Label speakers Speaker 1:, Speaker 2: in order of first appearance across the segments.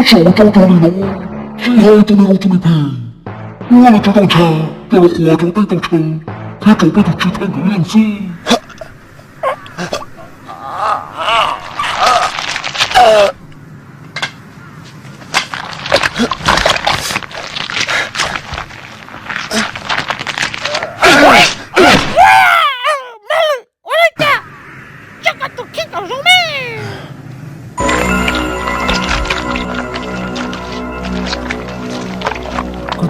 Speaker 1: 手招招你咯，最後到你我做你皮，我嚟做當車，掉落河做低到車，佢做俾條豬聽佢認先。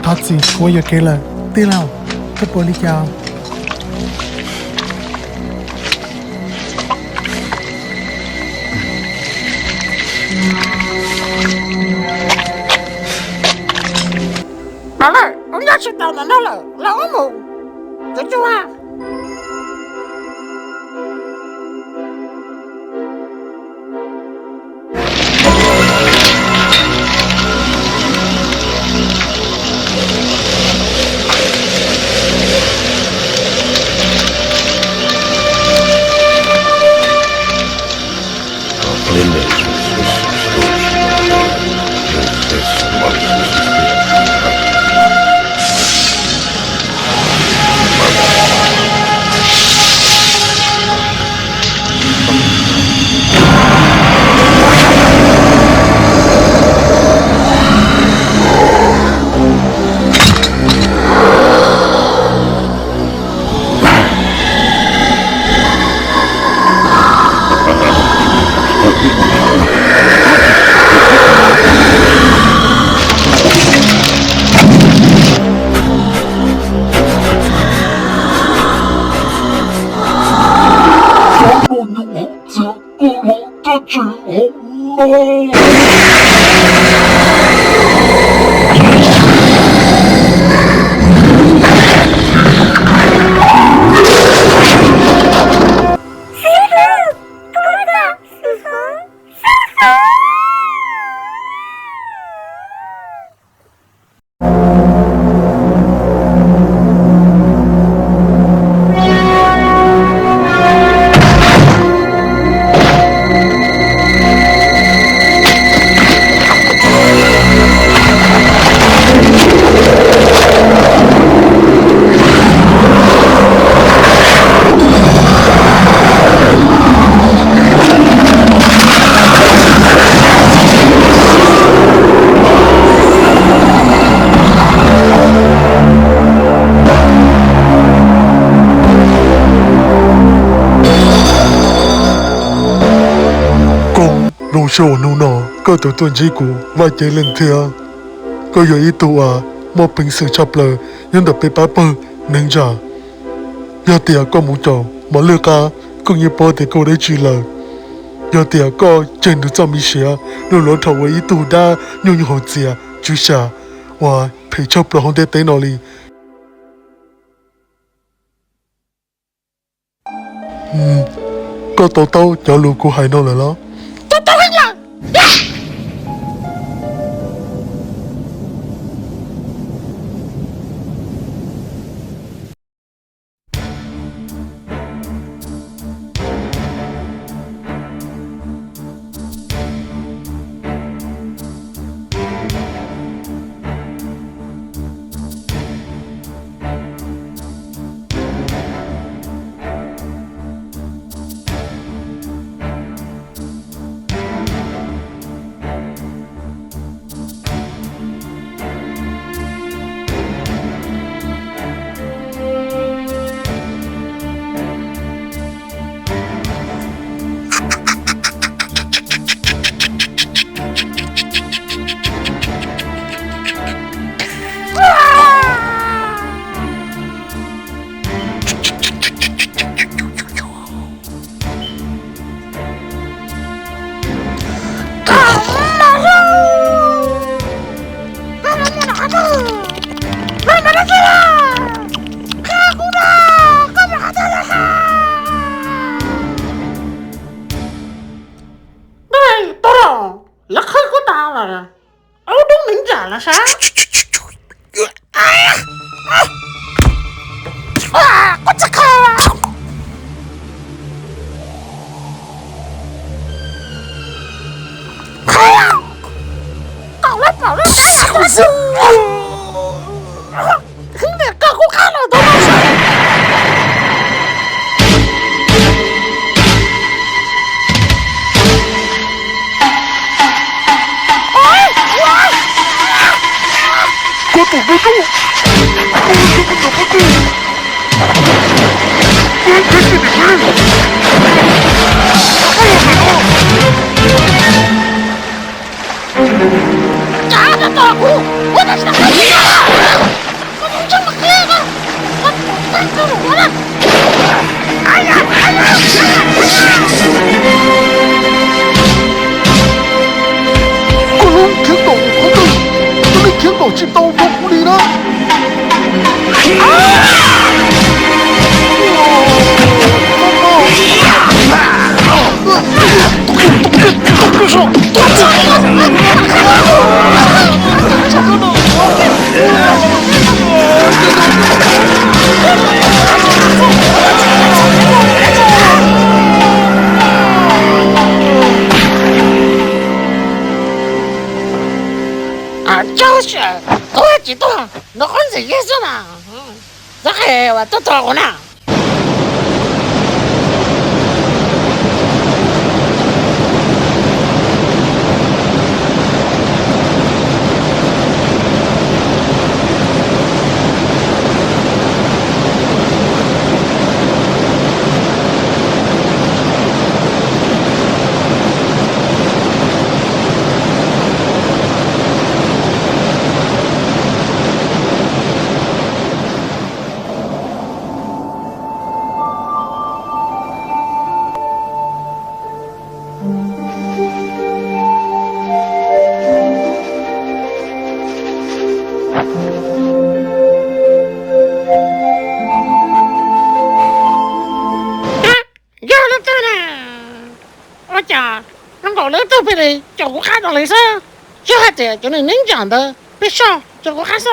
Speaker 2: 他自我也给了，对了，这玻璃胶。
Speaker 3: 老二，我们要吃到了，老母，记住啊！
Speaker 2: 小奴喏，個度斷子骨，或者零條，個有一度啊，莫平時插了，因得被巴布能着，有啲個冇做，冇了個，工業波的個嚟住了，有啲個真係做咪些，你攞頭為一度的，你好知就下，我陪插了紅的在哪裡？個豆豆有路過喺哪裡咯？
Speaker 3: 假的大姑，我那是孩子呀！怎么这么黑呢？我真跟我了！哎呀哎呀
Speaker 2: 个人听到好的，这里听到知道到屋里了。
Speaker 3: 啊，就是多激动，那混子也是呢。这还我都到呢。我讲，那老人都被你叫我看到了噻，小孩子就能讲的，别笑，叫我看啥？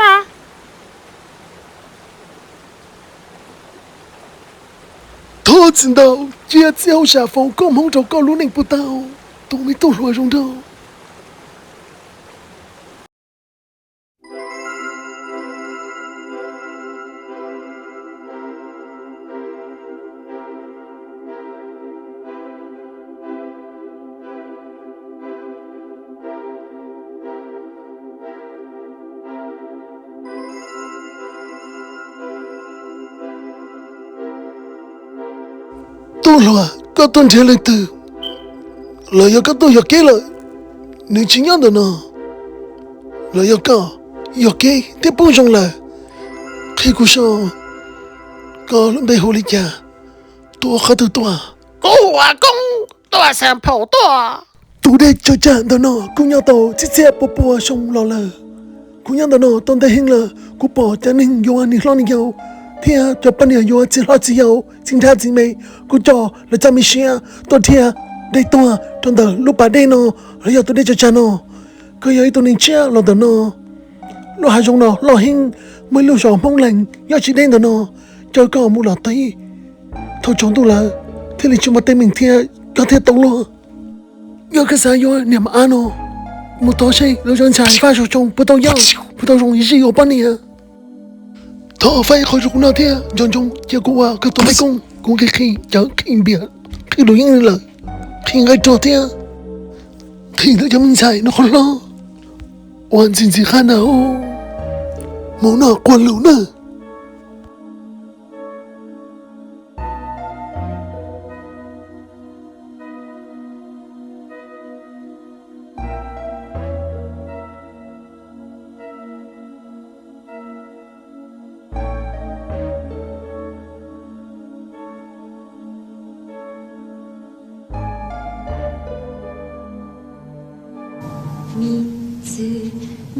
Speaker 2: 他知道这脚下风根本就搞弄不到，都没到路上头。到了，个冬天来的，来要个都要给了，你怎样的呢？来要个要给，得补上来，屁股上，个人背后里家，多好多多，
Speaker 3: 公啊公，多生跑多。
Speaker 2: 都得就这样的呢，姑娘到直接婆婆上老了，姑娘的呢，当得行了，姑婆家人有啊，你老你有。天就半年有只老只有，警察姊妹，กูจ่อแล้วจะมีเชียตัวเทียได้ตัวจนเดลูกป่าได้นอแล้วอยากตัวได้จะจานอก็อยากตัวนี้เชียเราเดนอลูกหายงนอเราหิงไม่ลูกสองมงแรงอยากชิเด่นเดนอเจอก็มูหลาตีเท่าจงตัวละที่ลิจุมาเต็มเทียก็เทียตรงลูอยากกระสายอยเนี่ยมาอ่านอมูต่อใช่เราจนชายฟ้าชง不ต้องยาว不ต้องรงอีสิ有半年他飞开始那天，当中结果啊，个都没讲，讲个去就去别，去录音了，去个昨天，去到就明菜那好了，完全是看到冇那关路呢。
Speaker 4: 三つ皆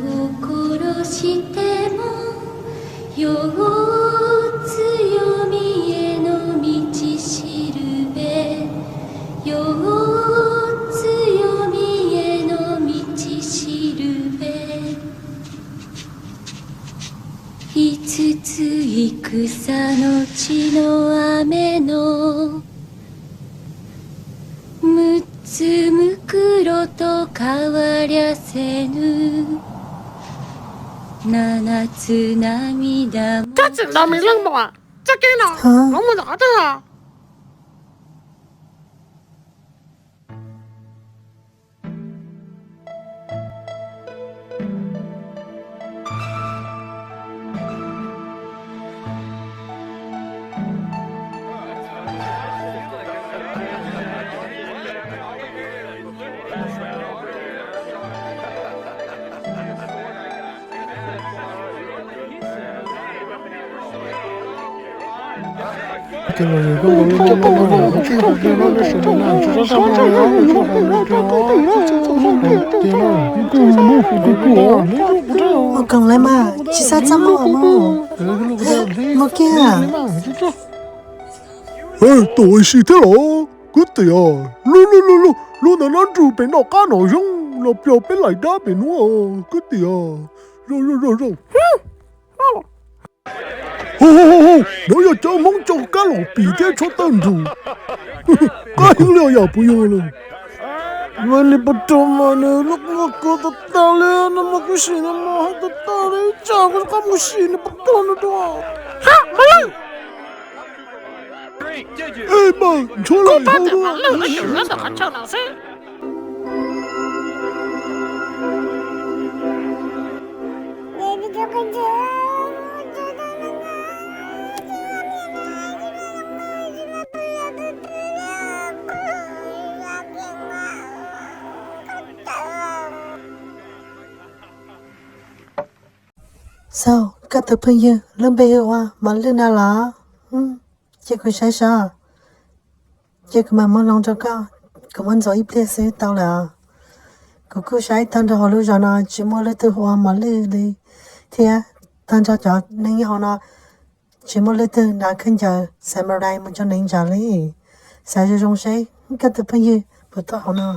Speaker 4: を殺しても四つ読みへの道しるべ四つ読みへの道しるべ五つ戦の地の雨の六つむくろと変わりゃせぬ七つ涙も
Speaker 3: 这整到没扔吧？这给呢？弄不着的啊！
Speaker 2: 给了一个我们这帮人去的给了那什么呢？知道他们要的是什么的？给了，你给我们给我，你都不知道。
Speaker 5: 我讲来嘛，其实怎么么？我见啊，
Speaker 2: 哎，多谢他了，good 呀，路那男主被那干了用，那表被来打被我，good 呀，肉。我要找梦找干了，比天出灯住，干了也不用了。我你不懂吗？呢，我搞得大了，那么个事，那么还得大了，这个干么事？你不懂了多。哎妈，出来以后呢？sao
Speaker 5: các tập phim như lần bây giờ mà lên nào là chỉ có sai sao chỉ có mà mong lòng cho cao có mong giỏi ít sẽ tao là có cứ sai thằng cho họ lưu cho nó chỉ mua lấy từ hoa mà lấy đi thì thằng cho nên họ nó chỉ mua lấy từ đã khinh chờ samurai mà cho nên trả lấy sai cho trong sai các tập phim như bắt đầu họ nó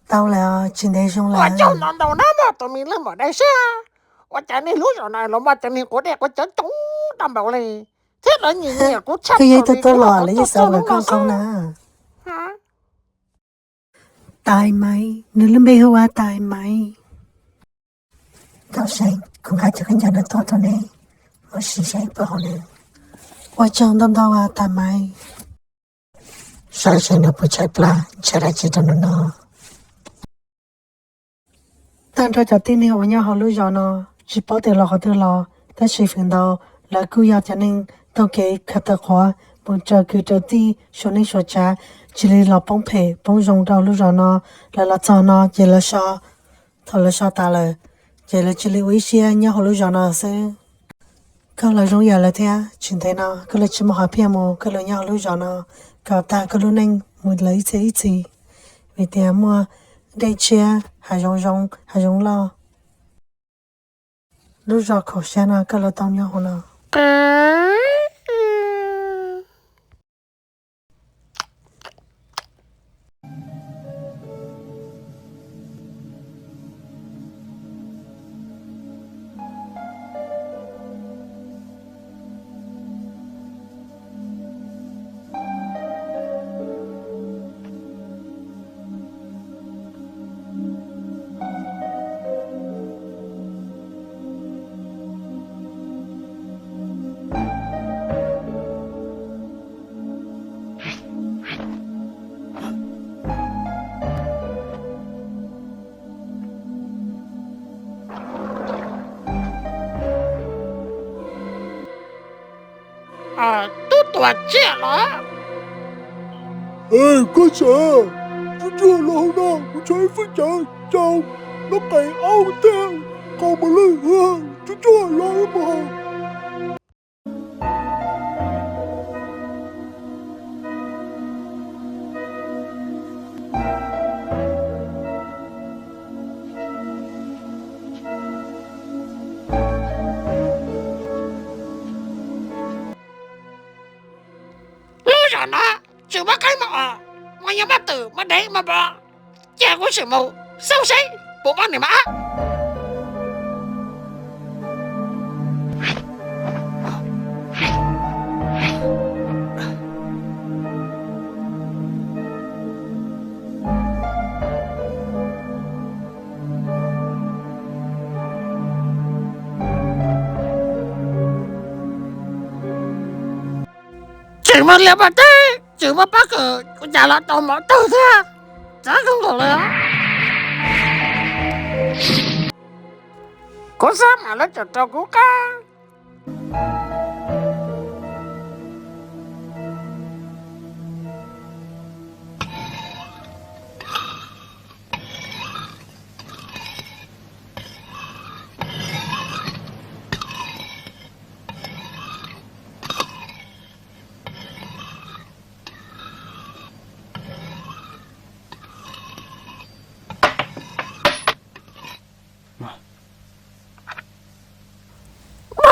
Speaker 5: tao là chính thế xong
Speaker 3: 我
Speaker 5: là
Speaker 3: 就难道那么多米那么的事啊？我在你路上来了嘛，在你过来我真懂担保嘞。这人你也不差
Speaker 5: cái gì tôi lo lấy sao là con nè
Speaker 3: 啊？
Speaker 5: tài mày nếu lên bây giờ tài mày tao say cũng hay cho cái nhà nó to này mà xì say bao này tôi chẳng đâm tao tài mày sao say nó不chạy pla chạy ra chỉ cho nó tan cho tin này ở nhà họ lưu cho nó chỉ bảo tiền lo họ tiền lo ta chỉ phiền đâu là cứ要cho nên tao kể khát ta khóa bọn chờ cứ chờ ti số này số cha chỉ là bông phê bông rong đâu lưu cho nó là cho nó chỉ là sao thôi là sao ta là chỉ là uy xia nhà họ lưu cho nó sẽ cái là rong giờ là thế chuyện thế nào cái là chỉ một học phim mà cái là nhà họ lưu cho nó cả ta cái lúc nên một lấy thế gì vì thế mà đây chia hay rong lo lúc giờ khổ xe nào cái là tao nhau họ nào
Speaker 3: 都多见了。
Speaker 2: 哎，哥姐，不做了呢，我才分享就攞計歐聽，夠唔啦？就做了嘛。
Speaker 3: 路上呢，就把开嘛，我要么走，么得么吧，结果什么，收谁不帮你们啊？怎么了吧？对， chịu mà bắt của nhà là tàu mở từ thế chả không đượcเลยcó sao mà nó cho của ca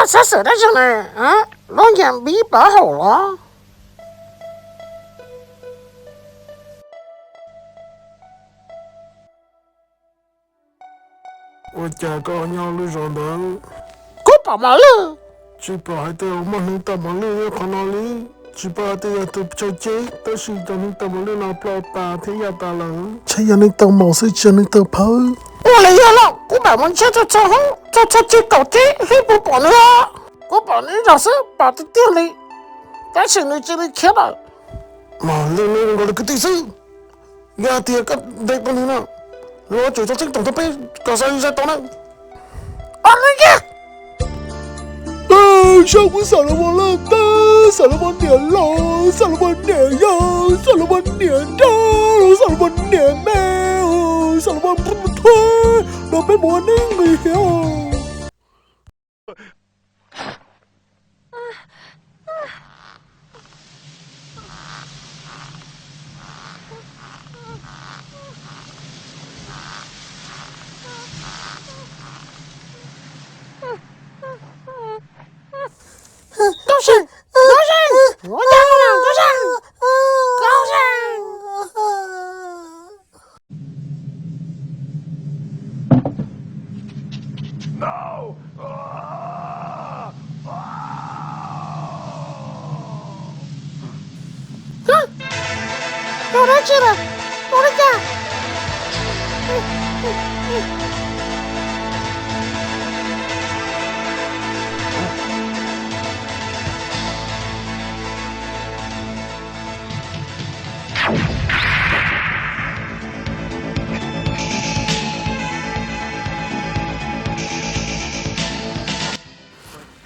Speaker 3: sao sửa đấy chứ này hả nó nhảm bí bảo hổ đó
Speaker 2: 我家个鸟路上的，
Speaker 3: cố bảo mà lư
Speaker 2: 只把还得我们能打马路要看哪里，只把得要都不接，但是要能打马路那不老大，天要打人，才要能打毛是只能打跑。
Speaker 3: 我来要了cố bảo mình chơi cho hông cho chơi cầu thế hay bố bỏ nữa cố bảo này giả sử bảo cái tiền này cái sự này chơi này khét rồi
Speaker 2: mà lên gọi là cái tí sư, nhà tiền cái đây bao nhiêu nào, rồi chủ cho chính tổng thống bây cả sao ra tao này.
Speaker 3: ông này kia
Speaker 2: 上不扫了我了的，扫了我年了，扫了我年呀，扫了我年的，扫了我年咩，扫了我不推，我被魔宁给呀。
Speaker 3: 高兴高兴我家了高兴高兴 đâu đó chưa rồi đâu đó chưa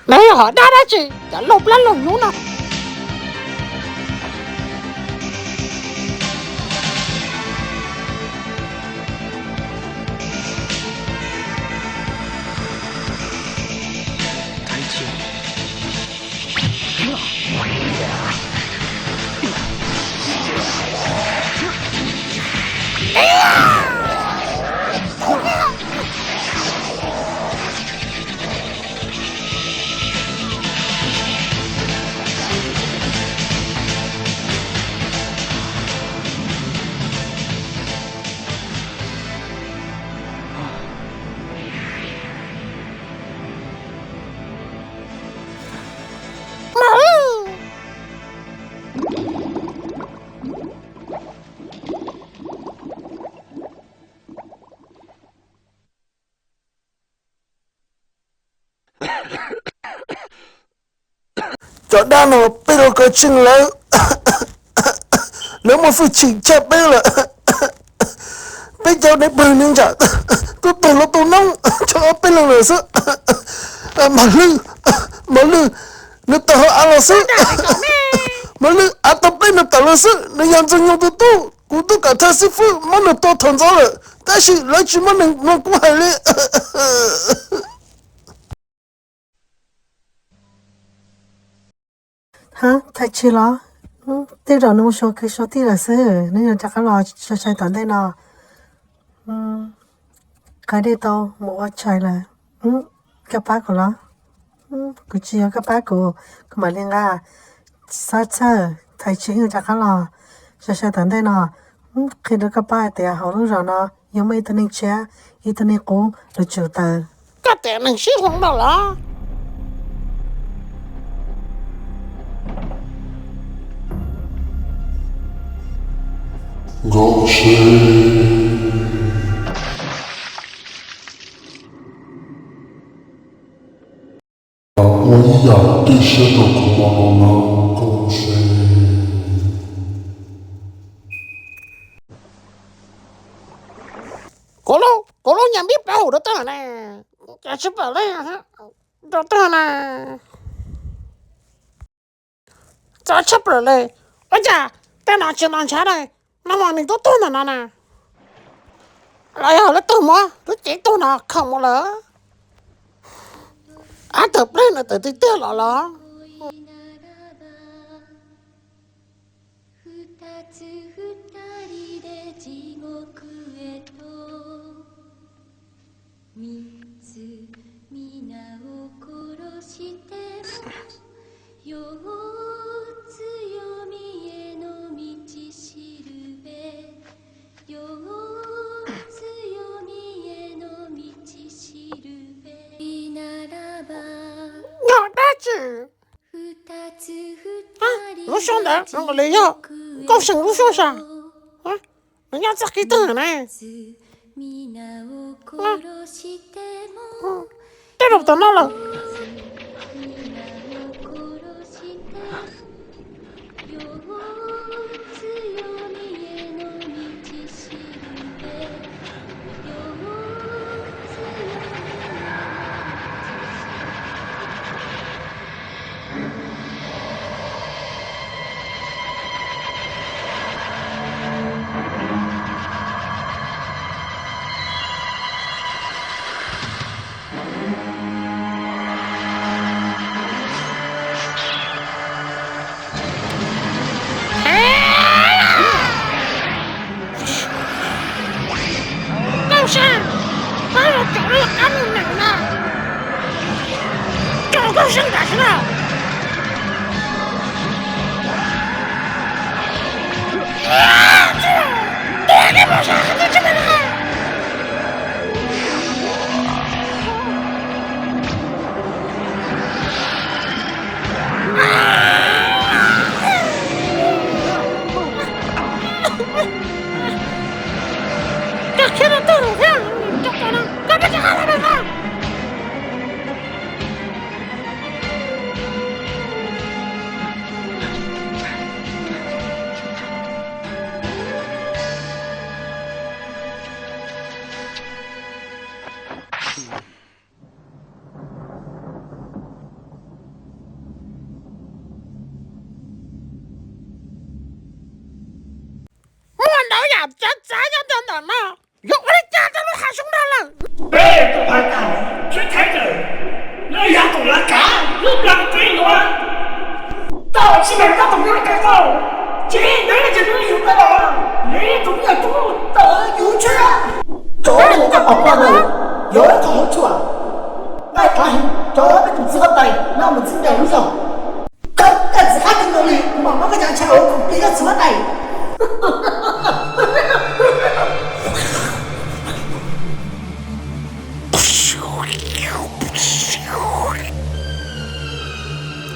Speaker 3: Nãy hỏi đã chị đã lục lắm lùng nhú nào
Speaker 2: Cho đa nó bây giờ có chừng là nếu mà phải chỉnh chặt bây giờ bây giờ để bơi nên chả tôi nó tôi nóng cho bây giờ là sự mà lư nó tao ăn là sự mà lư ăn tập bây nó tao là sự nó nhận chân nhau tôi cú tôi cả thay sư phụ mà nó to thằng gió rồi但是来去嘛能过海嘞。
Speaker 5: hả thầy chị lo tiêu rồi nó số cái số tiền là sư nên là chắc là cho chạy tận đây nọ cái đây tao một chạy là các bác của nó cứ chỉ các bác của mà liên ga sao sao thầy chị người chắc là cho chạy tận đây nọ khi đó các bác thì họ lúc rồi nó giống như tên trẻ y tên cũ rồi chịu tờ
Speaker 3: cái tiền này xí không đâu là
Speaker 1: 高兴。我一样对谁都不忘了高兴。
Speaker 3: 头都大呢，要吃饱了呀，都大呢，咋吃饱了？我家带拿去拿钱来，那么你都多了呢？哎呀，那多么，都几多呢？看我了，啊，得不了，得掉了。
Speaker 4: 恋ならば二つ二人で地獄へと三つ皆を殺しても四つ読みへの道しるべ四つ読みへの道しるべならば
Speaker 3: 鸟大子，我兄弟，让我来要，高兴我说啥？啊，人家这给等呢。对了，等到了。高兴，把我找了赶紧来了，找高兴干什么？多你不啥，你这么来？这看到道路上，这可能根本就还来不及。我老爷这咋样等等呢？有我的家长都喊兄弟了。
Speaker 6: 别不怕打，去抬着，那样都来干，有不了对了。到基本上都没有改造，今天那个就没有改了，那种要多的有趣啊。这里我个宝宝呢，有一个好处啊，那看这个肚子好大，那我们自己有上，刚自己在那里，妈妈个家吃我比较这么大。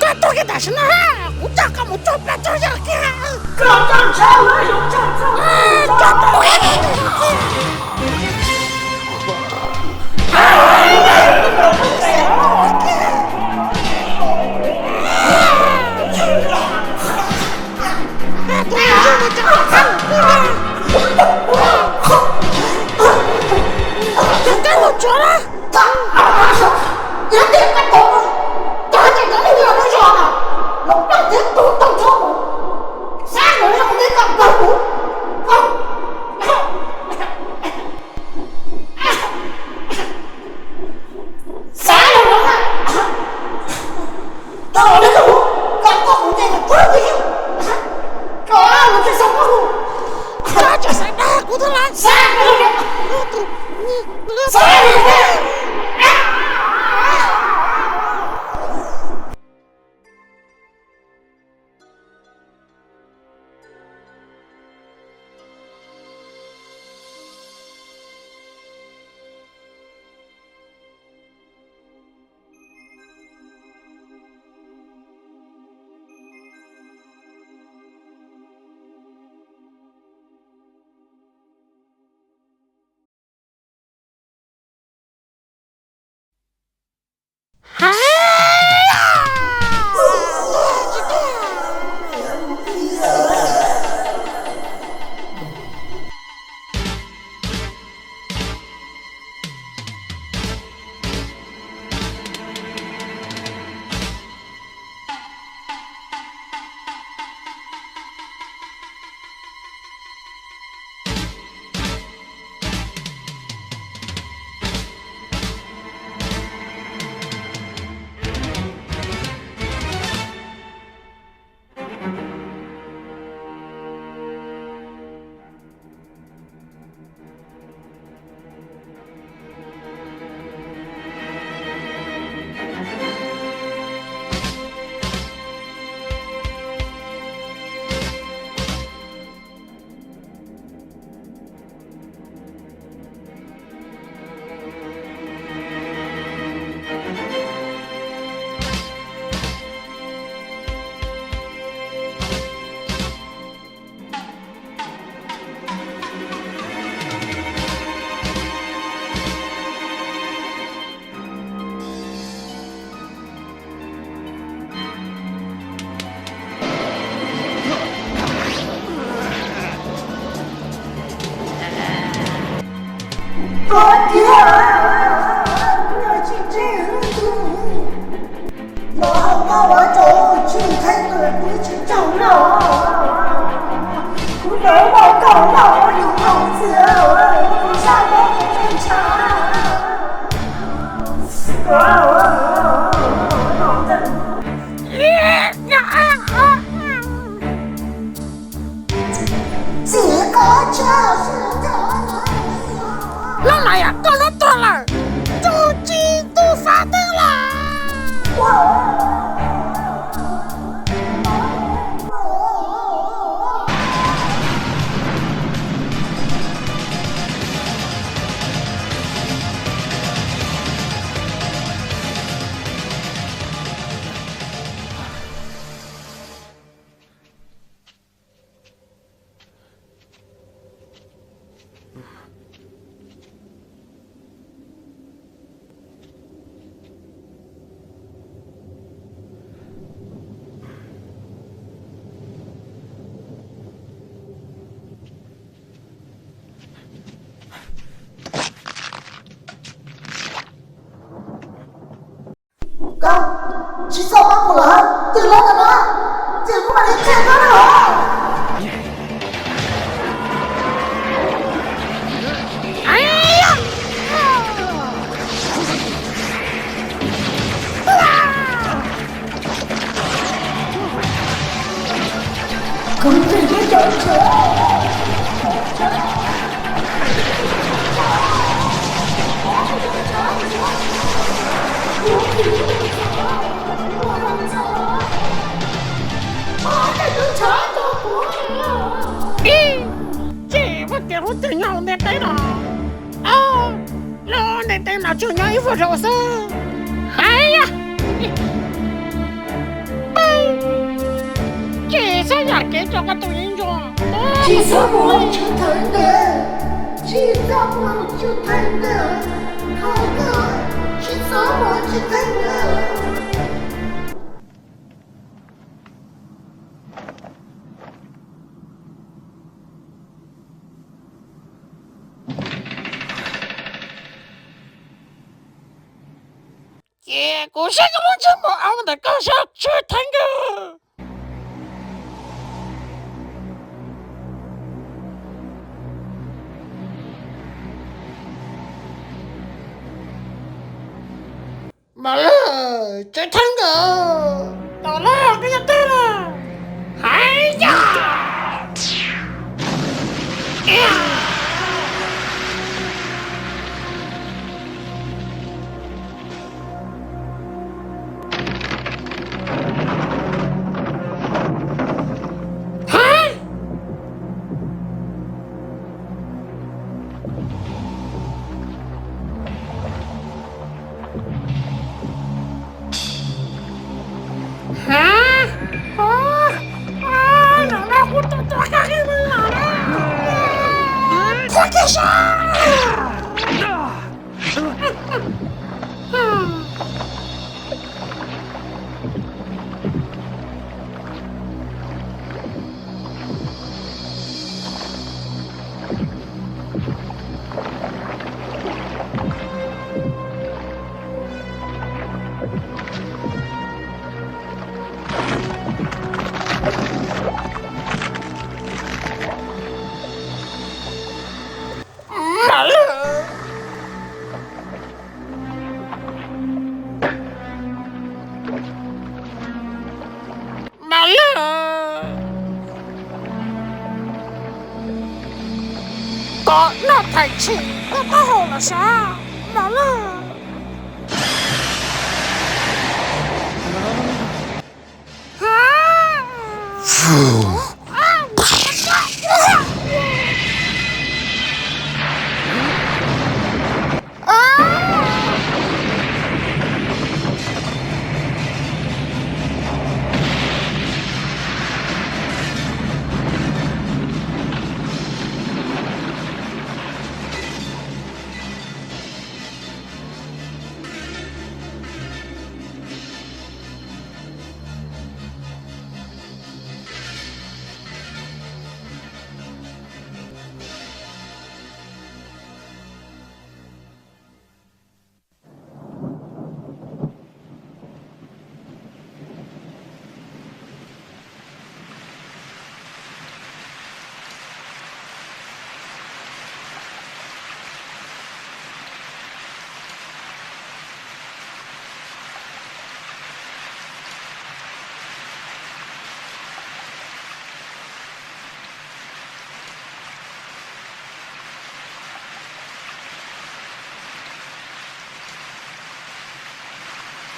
Speaker 3: 这多给大声了，我这个我做不了这样的。
Speaker 6: 刚刚吃了有这
Speaker 3: 这多给大声。哥爹，不要去这样。然后把我走去看个不去找了，不能我搞了我有脑子，我下班不正常。脑子。这个就是
Speaker 6: 老妈呀，搞了多了，周记都发灯了。
Speaker 3: 刚，去扫码过了，对了的吗？这我把你见到了。
Speaker 6: 哎呀！
Speaker 3: 跟着你走车。
Speaker 6: 这我给我等下那带了，哦，那那等了就让衣服收拾。哎呀，这啥呀？给这个抖音中，
Speaker 3: 去扫码就谈的，去扫码就谈的，好的，去扫码就谈的。
Speaker 6: 结果是我这么熬的高烧去探戈。完了，这探戈到了，给他带了。哎呀！哎呀！完了，搞那太轻，那太好了啥？完了。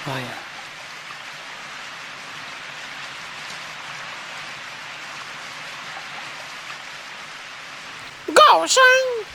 Speaker 7: ai à
Speaker 6: Gạo xanh.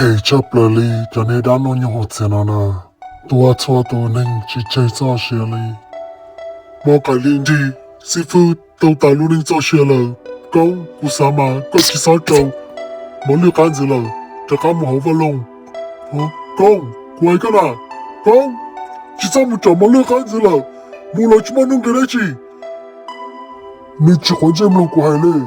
Speaker 1: Pei chập lờ li cho nên đã nói nhiều hột xe nó tua cho tôi nên chỉ chơi cho xe li mà cái liên gì sư phụ tàu tài luôn nên cho xe lờ con của sa mà có chỉ sao trâu mà lưu can gì lờ cho cá một hậu vào lông con quay cái nào con chỉ sao một trò mà lưu can gì lờ mua lại chúng nó nung cái đấy chi mình chỉ có dêm lông của hai lê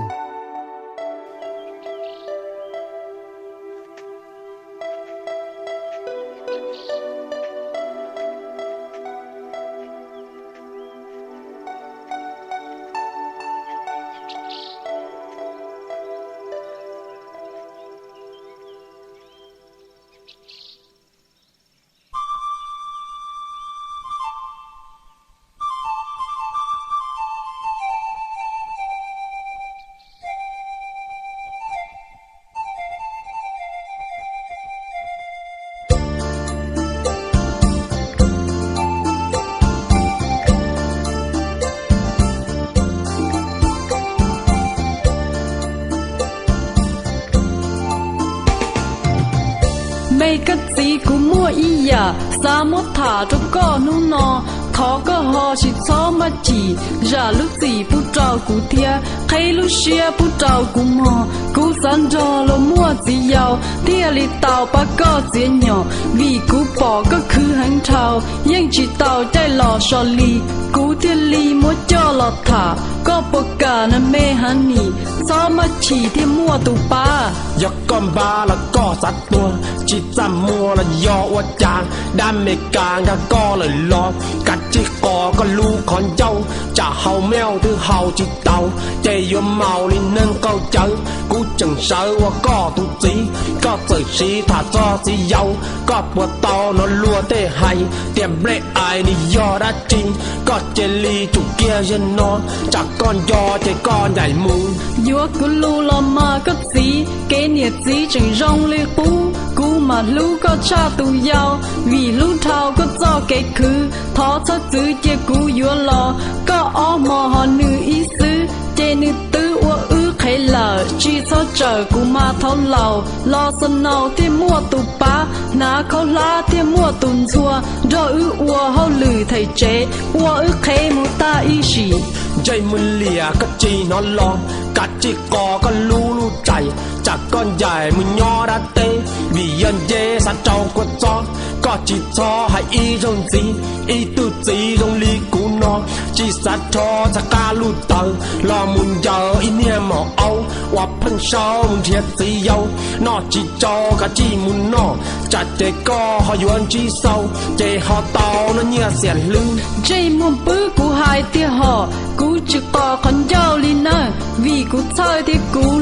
Speaker 8: Mây cất gì cũng mua ý à Xa mốt thả cho con nụ nọ Khó có họ chỉ cho mà chỉ Ra lúc gì bút trào cụ thia Khay lúc xia bút trào cụ mò Cụ sẵn cho lo mua gì giàu Thia lì tàu bà có dễ nhỏ Vì cụ bỏ có khứ hành trào Nhưng chỉ tàu chạy lò sò lì Cụ thia lì mua cho lò thả Có bậc cả nà mê hàn nì Sao mà chỉ thia mua tù ba
Speaker 7: giấc con ba là có sát tua chỉ chăm mua là do quá chàng đam mê càng cả có lời lo cả chỉ có lu con dâu chả hầu mèo thứ hầu chỉ tàu chạy vô màu lên nâng câu chữ cú chẳng sợ qua có tu trí có sự sĩ thả cho sĩ dâu có bữa to nó lùa thế hay tiệm lệ ai đi do đã trình có chơi ly chủ kia dân nó chả con do chơi con nhảy mù
Speaker 8: Dua cứ lu lo mà cất gì Kế nhiệt gì chẳng rong lê cú Cú mà lu có cha tù yao Vì lu thao có do kế khứ Thó cho chữ chê cú dua lo Có ó mò họ nữ ý sư Chê nữ tư ua ư khế lờ Chỉ cho chờ cú mà thao lầu Lo sân nào thì mua tù bá Ná khâu lá thì mua tùn chua Rồi ư ua hâu lử thầy chế Ua ư khế mù ta ý xỉ
Speaker 7: dây mưa lìa có chi nó lo cả chỉ có lu chạy chả con dài mưa nho đã tê vì dân dê sát trâu của cho có chỉ cho hay y rong gì y tu gì rong ly cũ nó chỉ sát cho cha ca lu tờ lo muốn giờ y nia mỏ âu hoặc phân sau muốn thiệt gì dâu nó chỉ cho cả chỉ muốn nó chả để có họ yuan chi sâu để họ tao nó nhia xiển lưng
Speaker 8: dây muôn bứ của hai tia họ cú chỉ có con dao li nơ vì cú chơi thì cú